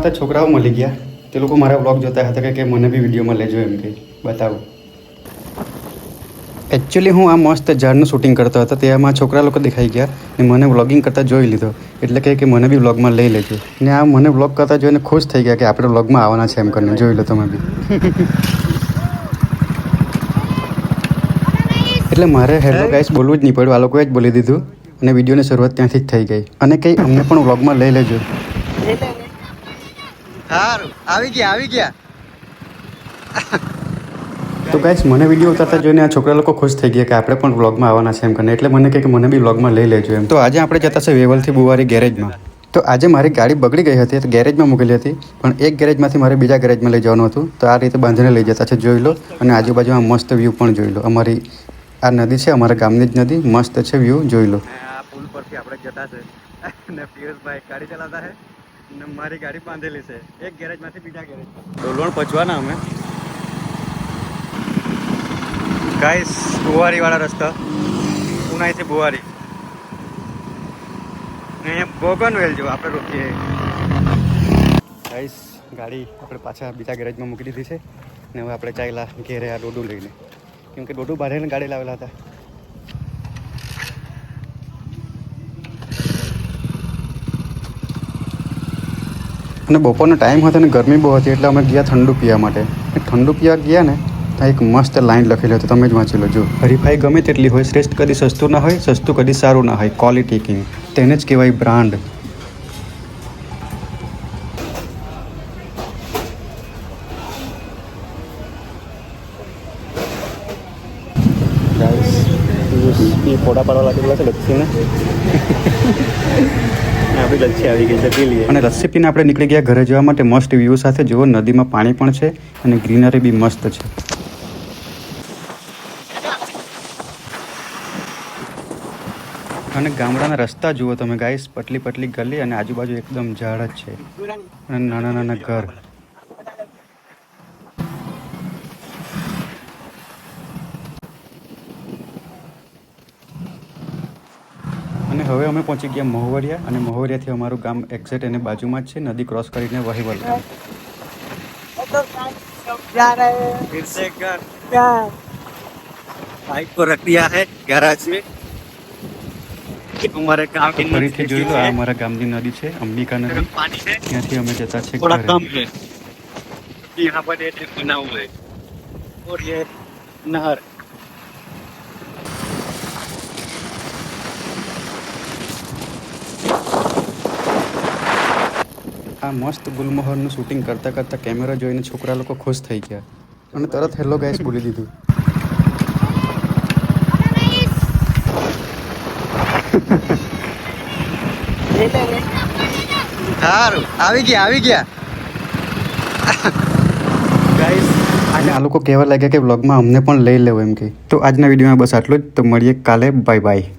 હતા છોકરાઓ મળી ગયા. તે લોકો મારા વ્લોગ જોતા હતા કે મને બી વિડીયોમાં લેજો એમ કંઈ બતાવો. એકચ્યુઅલી હું આ મસ્ત ઝાડનું શૂટિંગ કરતો હતો તેમાં છોકરા લોકો દેખાઈ ગયા ને મને વ્લોગિંગ કરતાં જોઈ લીધો. એટલે કે મને બી વ્લોગમાં લઈ લેજો ને આ મને વ્લોગ કરતાં જોઈને ખુશ થઈ ગયા કે આપણે વ્લોગમાં આવવાના છે એમ કરીને. જોઈ લો તમે બી. એટલે મારે હેલો ગાઈસ બોલવું જ નહીં પડ્યું, આ લોકોએ જ બોલી દીધું અને વિડીયોની શરૂઆત ત્યાંથી જ થઈ ગઈ. અને કંઈ અમને પણ વ્લોગમાં લઈ લેજો. સારું આવી ગયા. તો ગાઈસ મને વિડીયો ઉતારતા જોઈને આ છોકરા લોકો ખુશ થઈ ગયા કે આપણે પણ વ્લોગમાં આવવાના છે એમ કરીને. એટલે મને કહે કે મને બી વ્લોગમાં લઈ લેજો એમ. તો આજે આપણે જતા છે વેવલથી બુવારી ગેરેજમાં. તો આજે મારી ગાડી બગડી ગઈ હતી તો ગેરેજમાં મૂકેલી હતી, પણ એક ગેરેજમાંથી મારે બીજા ગેરેજમાં લઈ જવાનું હતું. તો આ રીતે બાંધીને લઈ જતા છે, જોઈ લો. અને આજુબાજુમાં મસ્ત વ્યૂ પણ જોઈ લો. અમારી આ નદી છે, અમારા ગામની જ નદી, મસ્ત છે વ્યૂ, જોઈ લો. આ પુલ પરથી આપણે જતા છે અને પિયુષભાઈ ગાડી ચલાવતા છે અને મારી ગાડી બાંધેલી છે એક ગેરેજમાંથી બીજા ગેરેજમાં. ડોલોણ પહોંચવાના અમે ગાઈસ. બુવારી વાળા રસ્તા, ઉનાઈથી બુવારી. અહીંયા બોગનવેલ જો આપણે રોકીએ. ગાઈસ ગાડી આપણે પાછા બીજા ગેરેજમાં મૂકી દીધી છે ને હવે આપણે ચાલ્યા ઘેરે આ ડોડું લઈને, કેમ કે ડોડું બાંધીને ગાડી લાવેલા હતા. અને બપોરનો ટાઈમ હતો ને ગરમી બહુ હતી એટલે અમે ગયા ઠંડુ પીવા માટે. ઠંડુ પીવા ગયા ને એક મસ્ત લાઈન લખેલી હતી, તમે જ વાંચી લો. જો હરીફાઈ ગમે તેટલી હોય, શ્રેષ્ઠ કદી સસ્તું ના હોય, સસ્તું કદી સારું ના હોય. ક્વોલિટી કિંગ, તેને જ કહેવાય બ્રાન્ડ. ફોટા પાડવા લાગેલા છે લચ્છીને. આપણી લચ્છી આવી ગઈ છે, પી લઈએ. અને લસ્સી પીને આપણે નીકળી ગયા ઘરે જવા માટે મસ્ત વ્યૂ સાથે. જુઓ નદીમાં પાણી પણ છે અને ગ્રીનરી બી મસ્ત છે. અને ગામડાના રસ્તા જુઓ તમે ગાઈસ, પટલી પટલી ગલી અને આજુબાજુ એકદમ ઝાડ જ છે અને નાના નાના ઘર. અને હવે અમે પહોંચી ગયા મહુવરિયા અને મહુવરિયાથી અમારું ગામ એક્ઝેક્ટ એની બાજુમાં જ છે, નદી ક્રોસ કરીને વહીવલ ગામ. बाइक को रख दिया है गैराज में. हमारे गांव की फरीથી જોઈ લો, આ અમારા ગામની નદી છે, અંબિકા નદી. ત્યાંથી અમે જતા છે થોડા कम है. यहाँ पर एक बना हुआ है और ये नहर. આ મસ્ત ગુલમોહરનું શૂટિંગ કરતાં કરતાં કેમેરા જોઈને છોકરા લોકો ખુશ થઈ ગયા અને તરત હેલો ગાઈસ બોલી દીધું. સારું આવી ગયા ગાઈસ. અને આ લોકો કહેવા લાગ્યા કે વ્લોગમાં અમને પણ લઈ લેવો એમ કે. તો આજના વિડીયોમાં બસ આટલું જ. તો મળીએ કાલે. Bye bye.